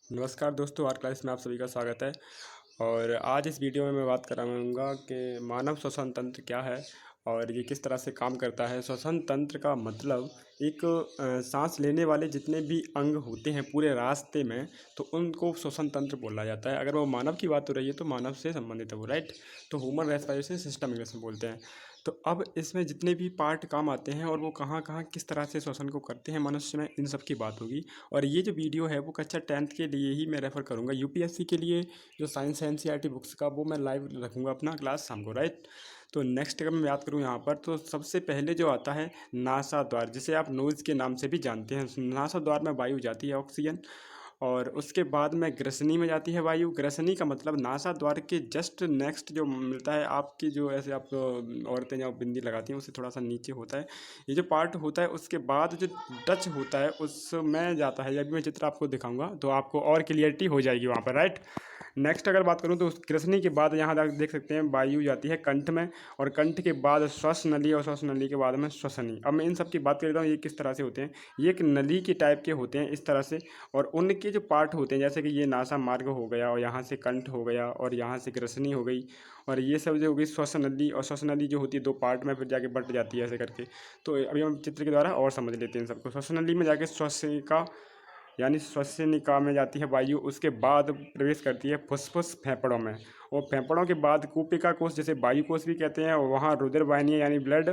नमस्कार दोस्तों, art class में आप सभी का स्वागत है। और आज इस वीडियो में मैं बात कराऊंगा कि मानव श्वसन तंत्र क्या है और ये किस तरह से काम करता है। श्वसन तंत्र का मतलब एक सांस लेने वाले जितने भी अंग होते हैं पूरे रास्ते में, तो उनको श्वसन तंत्र बोला जाता है। अगर वो मानव की बात हो रही है तो मानव से संबंधित है वो, राइट। तो ह्यूमन रेस्पिरेशन सिस्टम इंग्लिश में बोलते हैं। तो अब इसमें जितने भी पार्ट काम आते हैं और वो कहाँ कहाँ किस तरह से श्वसन को करते हैं मनुष्य में, इन सब की बात होगी। और ये जो वीडियो है वो कक्षा 10th के लिए ही मैं रेफ़र करूँगा। यूपीएससी के लिए जो साइंस एनसीईआरटी बुक्स का वो मैं लाइव रखूँगा अपना क्लास शाम को, राइट। तो नेक्स्ट अगर मैं बात करूँ यहाँ पर, तो सबसे पहले जो आता है नासा द्वार, जिसे आप नोज़ के नाम से भी जानते हैं। नासा द्वार में वायु जाती है, ऑक्सीजन। और उसके बाद में ग्रसनी में जाती है वायु। ग्रसनी का मतलब नासा द्वार के जस्ट नेक्स्ट जो मिलता है आपकी, जो ऐसे आप औरतें जब बिंदी लगाती हैं उससे थोड़ा सा नीचे होता है ये जो पार्ट होता है। उसके बाद जो टच होता है उसमें जाता है। जब भी मैं चित्र आपको दिखाऊंगा तो आपको और क्लियरिटी हो जाएगी वहाँ पर, राइट। नेक्स्ट अगर बात करूँ तो उस ग्रसनी के बाद यहाँ तक देख सकते हैं वायु जाती है कंठ में, और कंठ के बाद श्वास नली, और श्वास नली के बाद में श्वसनी। अब मैं इन सब की बात कर लेता हूँ ये किस तरह से होते हैं। ये एक नली के टाइप के होते हैं इस तरह से, और उनके जो पार्ट होते हैं जैसे कि ये नासा मार्ग हो गया, और यहाँ से कंठ हो गया, और यहाँ से ग्रसनी हो गई, और ये सब जो हो गई श्वास नली। और श्वास नली जो होती है दो पार्ट में फिर जाके बट जाती है ऐसे करके। तो अभी हम चित्र के द्वारा और समझ लेते हैं इन सबको। श्वास नली में जाके श्वसिका यानी श्वसनिका में जाती है वायु। उसके बाद प्रवेश करती है फुसफुस फेफड़ों में, और फेफड़ों के बाद कूपिका कोश, जैसे वायु कोश भी कहते हैं, और वहाँ रुधिर वाहिनी यानी ब्लड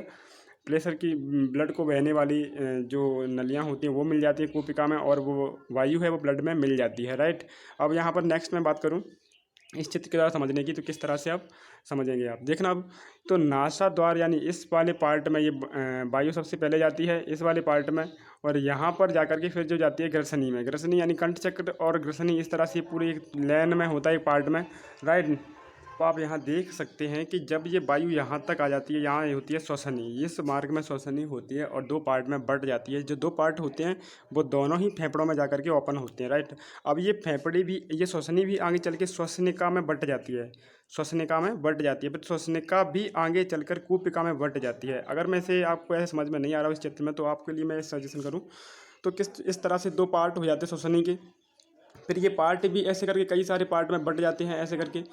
प्रेशर की, ब्लड को बहने वाली जो नलियाँ होती हैं वो मिल जाती है कूपिका में, और वो वायु है वो ब्लड में मिल जाती है, राइट। अब यहाँ पर नेक्स्ट मैं बात करूँ इस चित्र के द्वारा समझने की, तो किस तरह से आप समझेंगे आप देखना। अब तो नासा द्वार यानी इस वाले पार्ट में ये वायु सबसे पहले जाती है इस वाले पार्ट में, और यहाँ पर जाकर के फिर जो जाती है ग्रसनी में। ग्रसनी यानी कंठ चक्र और ग्रसनी इस तरह से पूरी एक लाइन में होता है एक पार्ट में, राइट। तो आप यहाँ देख सकते हैं कि जब ये वायु यहाँ तक आ जाती है, यहाँ होती है श्वसनी, इस मार्ग में श्वसनी होती है और दो पार्ट में बट जाती है। जो दो पार्ट होते हैं वो दोनों ही फेफड़ों में जाकर के ओपन होते हैं, राइट। अब ये फेफड़ी भी, ये श्वसनी भी आगे चल के श्वसनिका में बट जाती है, श्वसनिका में बट जाती है। फिर श्वसनिका भी आगे चलकर कूपिका में बट जाती है। अगर मैं से आपको ऐसे समझ में नहीं आ रहा इस चित्र में, तो आपके लिए मैं सजेशन करूँ तो किस इस तरह से दो पार्ट हो जाते हैं श्वसनी के। फिर ये पार्ट भी ऐसे करके कई सारे पार्ट में बट जाते हैं ऐसे करके,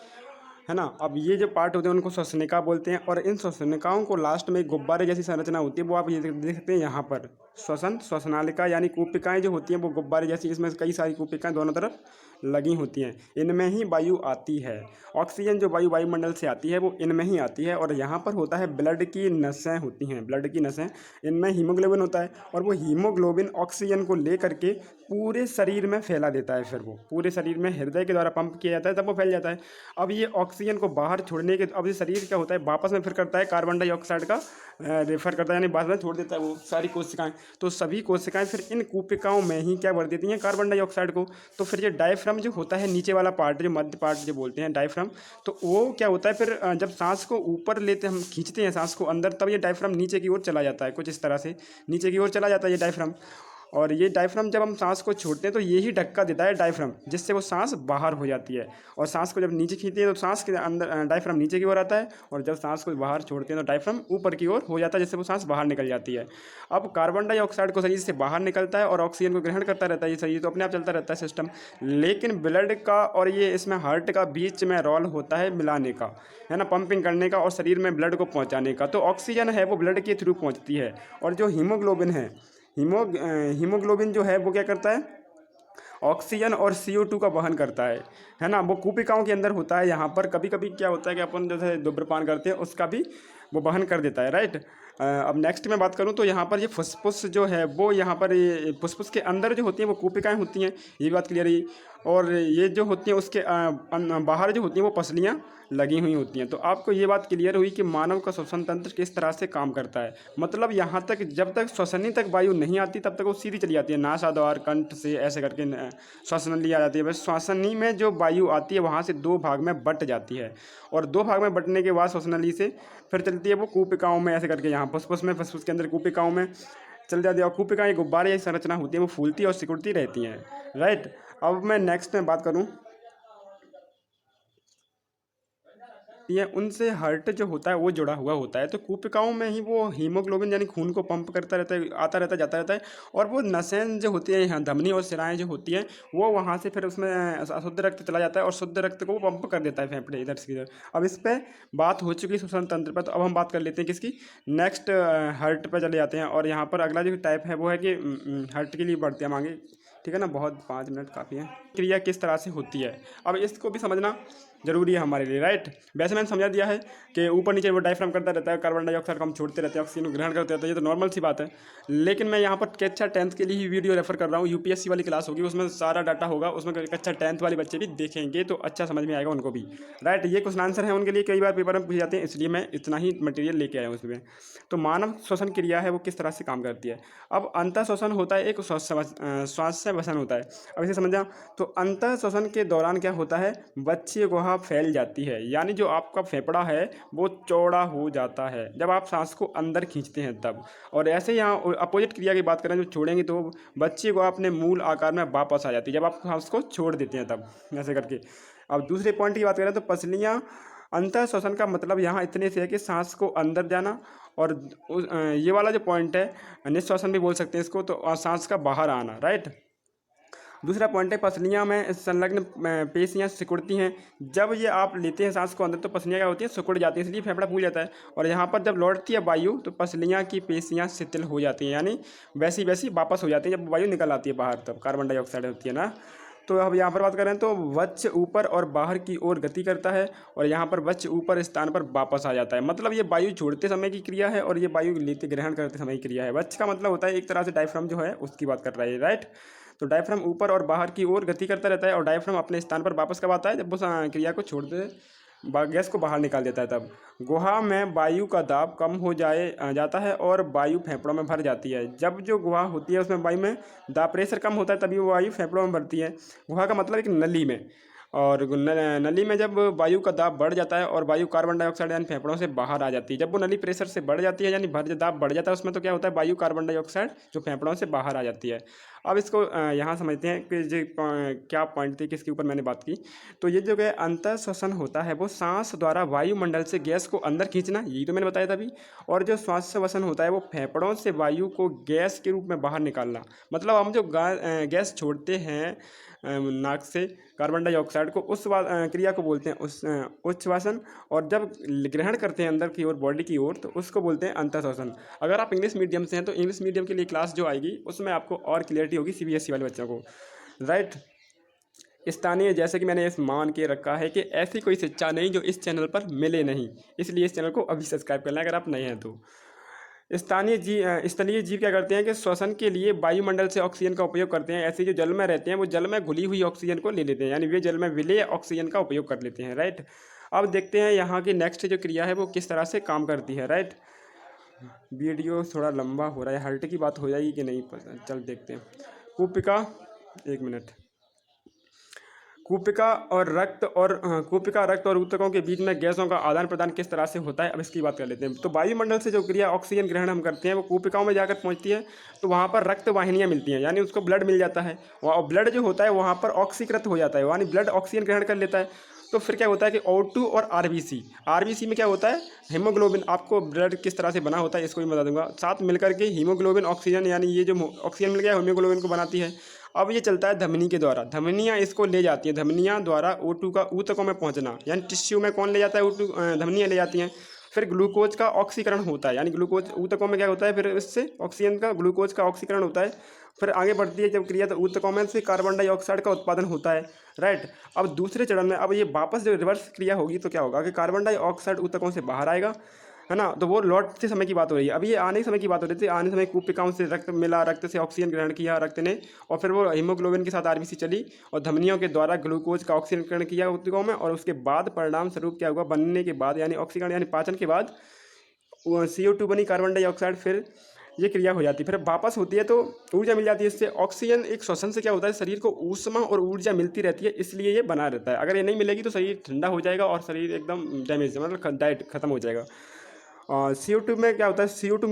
है ना। अब ये जो पार्ट होते हैं उनको श्वसनिका बोलते हैं, और इन श्वसनिकाओं को लास्ट में एक गुब्बारे जैसी संरचना होती है, वो आप ये देख सकते हैं यहाँ पर। श्वसनालिका यानी कूपिकाएँ जो होती हैं वो गुब्बारे जैसी, इसमें कई सारी कूपिकाएँ दोनों तरफ लगी होती हैं। इनमें ही वायु आती है। ऑक्सीजन जो वायु वायुमंडल से आती है वो इनमें ही आती है। और यहाँ पर होता है ब्लड की नसें होती हैं, ब्लड की नसें, इनमें हीमोग्लोबिन होता है, और वो हीमोग्लोबिन ऑक्सीजन को ले करके पूरे शरीर में फैला देता है। फिर वो पूरे शरीर में हृदय के द्वारा पंप किया जाता है, तब वो फैल जाता है। अब ये ऑक्सीजन को बाहर छोड़ने के, अब ये शरीर क्या होता है वापस में फिर करता है कार्बन डाइऑक्साइड का रेफर करता है, यानी बाद में छोड़ देता है वो सारी कोशिकाएं। तो सभी कोशिकाएं फिर इन कूपिकाओं में ही क्या भर देती हैं, कार्बन डाइऑक्साइड को। तो फिर ये डायफ्राम जो होता है नीचे वाला पार्ट, जो मध्य पार्ट जो बोलते हैं डायफ्राम, तो वो क्या होता है फिर जब सांस को ऊपर लेते हम खींचते हैं सांस को अंदर, तब ये डायफ्राम नीचे की ओर चला जाता है, कुछ इस तरह से नीचे की ओर चला जाता है ये डायफ्राम। और ये डायफ्राम जब हम सांस को छोड़ते हैं तो ये ही धक्का देता है डायफ्राम, जिससे वो सांस बाहर हो जाती है। और सांस को जब नीचे खींचते हैं तो सांस के अंदर डायफ्राम नीचे की ओर आता है, और जब सांस को बाहर छोड़ते हैं तो डायफ्राम ऊपर की ओर हो जाता है, जिससे वो सांस बाहर निकल जाती है। अब कार्बन डाइऑक्साइड को शरीर से बाहर निकलता है और ऑक्सीजन को ग्रहण करता रहता है ये शरीर, तो अपने आप चलता रहता है सिस्टम। लेकिन ब्लड का और ये इसमें हार्ट का बीच में रोल होता है मिलाने का, है ना, पंपिंग करने का और शरीर में ब्लड को पहुंचाने का। तो ऑक्सीजन है वो ब्लड के थ्रू पहुंचती है, और जो हीमोग्लोबिन है, हीमोग्लोबिन जो है वो क्या करता है, ऑक्सीजन और CO2 का वहन करता है ना। वो कूपिकाओं के अंदर होता है। यहाँ पर कभी कभी क्या होता है कि अपन जैसे धूम्रपान करते हैं उसका भी वो वहन कर देता है, राइट। अब नेक्स्ट मैं बात करूँ तो यहाँ पर ये फुसफुस जो है वो, यहाँ पर ये फुसफुस के अंदर जो होती हैं वो कूपिकाएँ होती हैं, ये बात क्लियर है। और ये जो होती हैं उसके बाहर जो होती हैं वो पसलियाँ लगी हुई होती हैं। तो आपको ये बात क्लियर हुई कि मानव का श्वसन तंत्र किस तरह से काम करता है। मतलब यहाँ तक जब तक श्वसनी तक वायु नहीं आती तब तक वो सीधी चली जाती है, नासाद्वार कंठ से ऐसे करके श्वसन ली आ जाती है। बस श्वसनी में जो वायु आती है वहाँ से दो भाग में बट जाती है, और दो भाग में बटने के बाद श्वसनली से फिर चलती है वो कूपिकाओं में ऐसे करके, यहाँ फुसफुस में, फुसफुस के अंदर कूपिकाओं में चल जाती है। और कूपिकाएँ गुब्बारे जैसी संरचना होती है, वो फूलती और सिकुड़ती रहती हैं, राइट। अब मैं नेक्स्ट में बात करूँ रखती हैं उनसे हार्ट जो होता है वो जुड़ा हुआ होता है। तो कोशिकाओं में ही वो हीमोग्लोबिन यानी खून को पंप करता रहता है, आता रहता है, जाता रहता है। और वो नसें जो होती हैं यहाँ धमनी और शिराएँ जो होती हैं वो वहाँ से फिर उसमें अशुद्ध रक्त चला जाता है और शुद्ध रक्त को वो पंप कर देता है फेफड़े इधर से इधर। अब इस पर बात हो चुकी है श्वसन तंत्र पर, तो अब हम बात कर लेते हैं किसकी, नेक्स्ट हार्ट पर चले जाते हैं। और यहाँ पर अगला जो टाइप है वो है कि हार्ट के लिए बढ़ते हैं आगे, ठीक है ना, बहुत 5 मिनट काफ़ी है। क्रिया किस तरह से होती है अब इसको भी समझना जरूरी है हमारे लिए, राइट। वैसे मैंने समझा दिया है कि ऊपर नीचे वो डायफ्राम करता रहता है, कार्बन डाइऑक्साइड को हम छोड़ते रहते हैं, ऑक्सीजन को ग्रहण करते रहते हैं, ये तो नॉर्मल सी बात है। लेकिन मैं यहाँ पर कक्षा 10th के लिए ही वीडियो रेफर कर रहा हूँ, यूपीएससी वाली क्लास होगी, उसमें सारा डाटा होगा, उसमें कक्षा 10th वाले बच्चे भी देखेंगे तो अच्छा समझ में आएगा उनको भी, राइट। ये क्वेश्चन आंसर है उनके लिए, कई बार पेपर में पूछे जाते हैं, इसलिए मैं इतना ही मटेरियल लेके आया हूँ उसमें। तो मानव श्वसन क्रिया है वो किस तरह से काम करती है। अब अंतः श्वसन होता है, एक श्वास वसन होता है। अब इसे समझा, तो अंतः श्वसन के दौरान क्या होता है, बच्चे गुहा फैल जाती है, यानी जो आपका फेफड़ा है वो चौड़ा हो जाता है जब आप सांस को अंदर खींचते हैं तब। और ऐसे यहाँ अपोजिट क्रिया की बात करें जो छोड़ेंगे तो बच्चे को अपने मूल आकार में वापस आ जाती है जब आप सांस को छोड़ देते हैं तब, ऐसे करके। अब दूसरे पॉइंट की बात करें तो पसलियाँ, अंतः श्वसन का मतलब यहाँ इतने से है कि सांस को अंदर जाना, और ये वाला जो पॉइंट है निश्वासन भी बोल सकते हैं इसको, तो सांस का बाहर आना, राइट। दूसरा पॉइंट है पसलियाँ में संलग्न पेशियाँ सिकुड़ती हैं। जब ये आप लेते हैं सांस को अंदर तो पसलियाँ क्या होती हैं, सिकुड़ जाती हैं, इसलिए फेफड़ा फूल जाता है। और यहाँ पर जब लौटती है वायु तो पसलियाँ की पेशियाँ शिथिल हो जाती हैं, यानी वैसी वैसी वापस हो जाती हैं जब वायु निकल आती है बाहर, तब कार्बन डाइऑक्साइड होती है ना। तो अब यहाँ पर बात करें तो वक्ष ऊपर और बाहर की ओर गति करता है, और यहाँ पर वक्ष ऊपर स्थान पर वापस आ जाता है। मतलब ये वायु छोड़ते समय की क्रिया है और ये वायु लेते ग्रहण करते समय की क्रिया है। वक्ष का मतलब होता है एक तरह से डायफ्राम जो है उसकी बात कर रहा है, राइट। तो डायफ्राम ऊपर और बाहर की ओर गति करता रहता है, और डायफ्राम अपने स्थान पर वापस कब आता है, जब उस क्रिया को छोड़ दे, गैस को बाहर निकाल देता है तब। गुहा में वायु का दाब कम हो जाता है और वायु फेफड़ों में भर जाती है। जब जो गुहा होती है उसमें वायु में दाब प्रेशर कम होता है तभी वो वायु फेफड़ों में भरती है। गुहा का मतलब एक नली में, और नली में जब वायु का दाब बढ़ जाता है और वायु कार्बन डाइऑक्साइड यानी फेफड़ों से बाहर आ जाती है, जब वो नली प्रेशर से बढ़ जाती है यानी दाब बढ़ जाता है उसमें, तो क्या होता है, वायु कार्बन डाइऑक्साइड जो फेफड़ों से बाहर आ जाती है। अब इसको यहाँ समझते हैं कि जो क्या पॉइंट थे किसके ऊपर मैंने बात की। तो ये जो है अंतः श्वसन होता है वो सांस द्वारा वायुमंडल से गैस को अंदर खींचना, यही तो मैंने बताया था अभी। और जो श्वास वसन होता है वो फेफड़ों से वायु को गैस के रूप में बाहर निकालना। मतलब हम जो गैस छोड़ते हैं नाक से कार्बन डाइऑक्साइड को, उस क्रिया को बोलते हैं उच्छ्वासन। और जब ग्रहण करते हैं अंदर की ओर बॉडी की ओर तो उसको बोलते हैं अंतःश्वसन। अगर आप इंग्लिश मीडियम से हैं तो इंग्लिश मीडियम के लिए क्लास जो आएगी उसमें आपको और क्लियरिटी होगी सीबीएसई वाले बच्चों को, राइट। स्थानीय, जैसे कि मैंने इस मान के रखा है कि ऐसी कोई शिक्षा नहीं जो इस चैनल पर मिले नहीं, इसलिए इस चैनल को अभी सब्सक्राइब कर लें अगर आप नए हैं तो। स्थलीय जीव क्या करते हैं कि श्वसन के लिए वायुमंडल से ऑक्सीजन का उपयोग करते हैं। ऐसे जो जल में रहते हैं वो जल में घुली हुई ऑक्सीजन को ले लेते हैं, यानी वे जल में विलेय ऑक्सीजन का उपयोग कर लेते हैं, राइट। अब देखते हैं यहाँ की नेक्स्ट जो क्रिया है वो किस तरह से काम करती है, राइट। वीडियो थोड़ा लंबा हो रहा है, हार्ट की बात हो जाएगी कि नहीं पता, चल देखते हैं। कूपिका, एक मिनट। कूपिका रक्त और ऊतकों के बीच में गैसों का आदान प्रदान किस तरह से होता है, अब इसकी बात कर लेते हैं। तो वायुमंडल से जो क्रिया ऑक्सीजन ग्रहण हम करते हैं वो कूपिकाओं में जाकर पहुंचती है, तो वहाँ पर रक्त वाहिनियाँ मिलती हैं, यानी उसको ब्लड मिल जाता है। और ब्लड जो होता है वहाँ पर ऑक्सीकृत हो जाता है, यानी ब्लड ऑक्सीजन ग्रहण कर लेता है। तो फिर क्या होता है कि O2 और आरबीसी में क्या होता है, हीमोग्लोबिन। आपको ब्लड किस तरह से बना होता है इसको भी बता दूंगा। साथ मिलकर के हीमोग्लोबिन ऑक्सीजन, यानी ये जो ऑक्सीजन मिल गया हीमोग्लोबिन को बनाती है। अब ये चलता है धमनी के द्वारा, धमनियाँ इसको ले जाती हैं। धमनियाँ द्वारा O2 का ऊतकों में पहुँचना, यानी टिश्यू में कौन ले जाता है, O2 धमनियाँ ले जाती हैं। फिर ग्लूकोज का ऑक्सीकरण होता है, यानी ग्लूकोज ऊतकों में क्या होता है, फिर इससे ऑक्सीजन का ग्लूकोज का ऑक्सीकरण होता है। फिर आगे बढ़ती है जब क्रिया तो ऊतकों में से कार्बन डाइऑक्साइड का उत्पादन होता है, राइट। अब दूसरे चरण में अब ये वापस जो रिवर्स क्रिया होगी तो क्या होगा कि कार्बन डाइऑक्साइड ऊतकों से बाहर आएगा, है ना। तो वो लौटते समय की बात हो रही है, अभी ये आने समय की बात हो रही थी। आने समय कूपिकाओं से रक्त मिला, रक्त से ऑक्सीजन ग्रहण किया रक्त ने, और फिर वो हीमोग्लोबिन के साथ आरबीसी चली और धमनियों के द्वारा ग्लूकोज का ऑक्सीजन ग्रहण किया ऊतकों में। और उसके बाद परिणाम स्वरूप क्या हुआ, बनने के बाद यानी ऑक्सीकरण यानी पाचन के बाद CO2 बनी, कार्बन डाइऑक्साइड, फिर ये क्रिया हो जाती है। फिर वापस होती है तो ऊर्जा मिल जाती है इससे। ऑक्सीजन एक श्वसन से क्या होता है, शरीर को ऊष्मा और ऊर्जा मिलती रहती है, इसलिए ये बना रहता है। अगर ये नहीं मिलेगी तो शरीर ठंडा हो जाएगा और शरीर एकदम डैमेज, मतलब डाइट खत्म हो जाएगा। CO2 में क्या होता है, CO2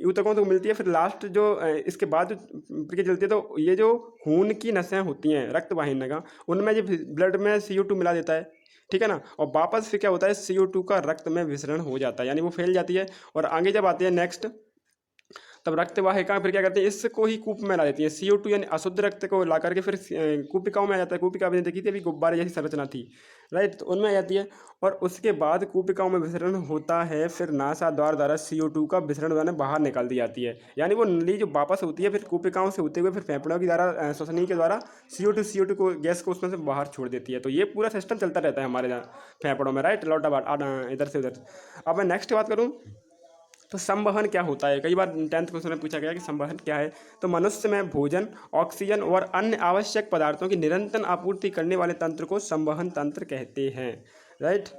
ऊतकों को मिलती है, फिर लास्ट जो इसके बाद जो प्रक्रिया चलती है, तो ये जो खून की नसें होती हैं रक्त वाहिनियाँ, उनमें जो ब्लड में CO2 मिला देता है, ठीक है ना, और वापस फिर क्या होता है, CO2 का रक्त में विसरण हो जाता है, यानी वो फैल जाती है। और आगे जब आती है नेक्स्ट, तब रक्त वाहिका फिर क्या करते हैं, इसको ही कूप में ला देती है, CO2 यानी अशुद्ध रक्त को ला करके फिर कूपिकाओं में आ जाता है। कूपिका आपने देखी थी अभी, गुब्बारे जैसी संरचना थी, राइट, तो उनमें आ जाती है। और उसके बाद कूपिकाओं में विसरण होता है, फिर नासा द्वारा CO2 का विसरण द्वारा बाहर निकाल दी जाती है, यानी वो नली जो वापस होती है फिर कूपिकाओं से होते हुए फिर फेफड़ों के द्वारा श्वसनी के द्वारा CO2 को गैस को उसमें से बाहर छोड़ देती है। तो ये पूरा सिस्टम चलता रहता है हमारे फेफड़ों में, राइट, लौटा बाट इधर से उधर। अब मैं नेक्स्ट बात करूँ तो संवहन क्या होता है, कई बार 10th क्वेश्चन में पूछा गया कि संवहन क्या है। तो मनुष्य में भोजन, ऑक्सीजन और अन्य आवश्यक पदार्थों की निरंतर आपूर्ति करने वाले तंत्र को संवहन तंत्र कहते हैं, राइट।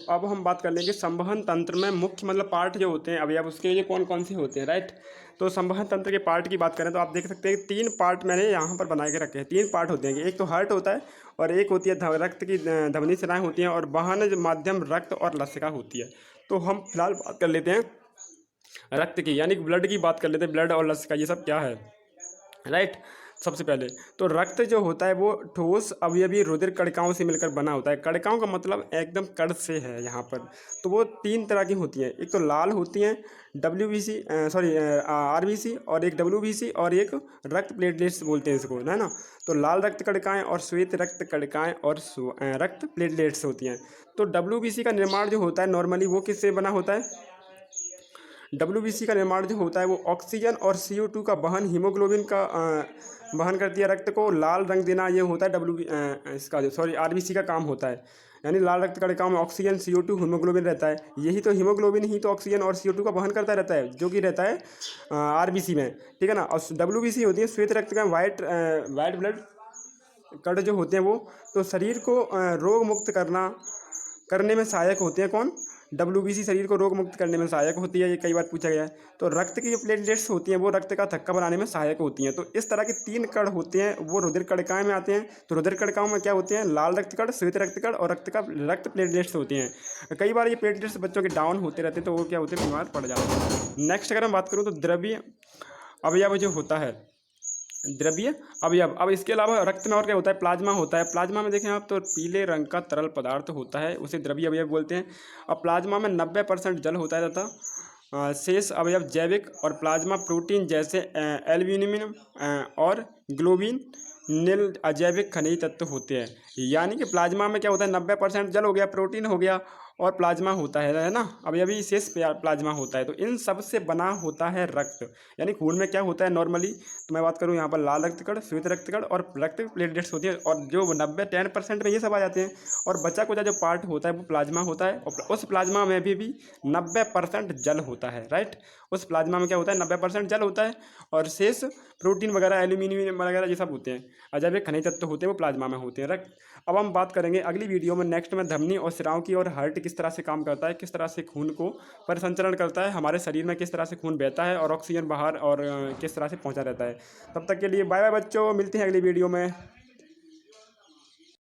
अब हम बात कर लेंगे संवहन तंत्र में मुख्य मतलब पार्ट जो होते हैं, अभी अब उसके लिए कौन कौन से होते हैं, राइट। तो संवहन तंत्र के पार्ट की बात करें तो आप देख सकते हैं 3 पार्ट मैंने यहाँ पर बना के रखे हैं। 3 पार्ट होते हैं, एक तो हार्ट होता है, और एक होती है रक्त की धमनी सेनाएँ होती हैं, और वाहन माध्यम रक्त और लसिका होती है। तो हम फिलहाल बात कर लेते हैं रक्त की, यानी ब्लड की बात कर लेते हैं, ब्लड और लसिका ये सब क्या है, राइट। सबसे पहले तो रक्त जो होता है वो ठोस अवयवी रुधिर कणिकाओं से मिलकर बना होता है। कणिकाओं का मतलब एकदम कण से है यहाँ पर। तो वो 3 तरह की होती हैं, एक तो लाल होती हैं RBC, और एक WBC, और एक रक्त प्लेटलेट्स बोलते हैं इसको, है ना। तो लाल रक्त कणिकाएँ और श्वेत रक्त कणिकाएँ और रक्त प्लेटलेट्स होती हैं। तो WBC का निर्माण जो होता है नॉर्मली वो किससे बना होता है, WBC का निर्माण जो होता है वो ऑक्सीजन और CO2 का वहन, हीमोग्लोबिन का वहन करती है, रक्त को लाल रंग देना ये होता है इसका जो RBC का काम होता है। यानी लाल रक्त कणिकाओं में ऑक्सीजन, CO2, हीमोग्लोबिन रहता है। यही तो हीमोग्लोबिन ही तो ऑक्सीजन और CO2 का वहन करता रहता है, जो कि रहता है RBC में, ठीक है ना। और WBC होती है श्वेत रक्त का वाइट ब्लड कण जो होते हैं वो, तो शरीर को रोग मुक्त करने में सहायक होते हैं। कौन, WBC शरीर को रोग मुक्त करने में सहायक होती है, ये कई बार पूछा गया है। तो रक्त की जो प्लेटलेट्स होती हैं वो रक्त का थक्का बनाने में सहायक होती हैं। तो इस तरह के 3 कण होते हैं, वो रुधिर कणिकाएं में आते हैं। तो रुधिर कणिकाओं में क्या होते हैं, लाल रक्त कण, श्वेत रक्त कण और रक्त प्लेटलेट्स होती हैं। कई बार ये प्लेटलेट्स बच्चों के डाउन होते रहते हैं, तो वो क्या होते हैं, बीमार पड़ जाते हैं। नेक्स्ट अगर मैं बात करूँ तो द्रव्य अवयव जो होता है, द्रव्य अवयव। अब इसके अलावा रक्त में और क्या होता है, प्लाज्मा होता है। प्लाज्मा में देखें आप तो पीले रंग का तरल पदार्थ होता है, उसे द्रव्य अवयव बोलते हैं। अब प्लाज्मा में 90% जल होता है तथा शेष अवयव जैविक और प्लाज्मा प्रोटीन जैसे एल्यूमिनियम और ग्लोबिन नील अजैविक खनिज तत्व होते हैं। यानी कि प्लाज्मा में क्या होता है, 90% जल हो गया, प्रोटीन हो गया और प्लाज्मा होता है ना, अभी शेष प्लाज्मा होता है। तो इन सब से बना होता है रक्त। यानी खून में क्या होता है नॉर्मली, तो मैं बात करूँ यहाँ पर लाल रक्त कण, श्वेत रक्त कण और रक्त प्लेटलेट्स होती है, और जो 10% में ये सब आ जाते हैं। और बचा कुचा जो पार्ट होता है वो प्लाज्मा होता है, और उस प्लाज्मा में भी 90% जल होता है, राइट। उस प्लाज्मा में क्या होता है, 90% जल होता है, और शेष प्रोटीन वगैरह, एल्यूमिनियम वगैरह ये सब होते हैं, अजैविक खनिज तत्व होते हैं, वो प्लाज्मा में होते हैं, राइट। अब हम बात करेंगे अगली वीडियो में नेक्स्ट में धमनी और सिराओं की, और हार्ट किस तरह से काम करता है, किस तरह से खून को परिसंचरण करता है, हमारे शरीर में किस तरह से खून बहता है और ऑक्सीजन बाहर और किस तरह से पहुंचा रहता है। तब तक के लिए बाय बाय बच्चों, मिलते हैं अगली वीडियो में।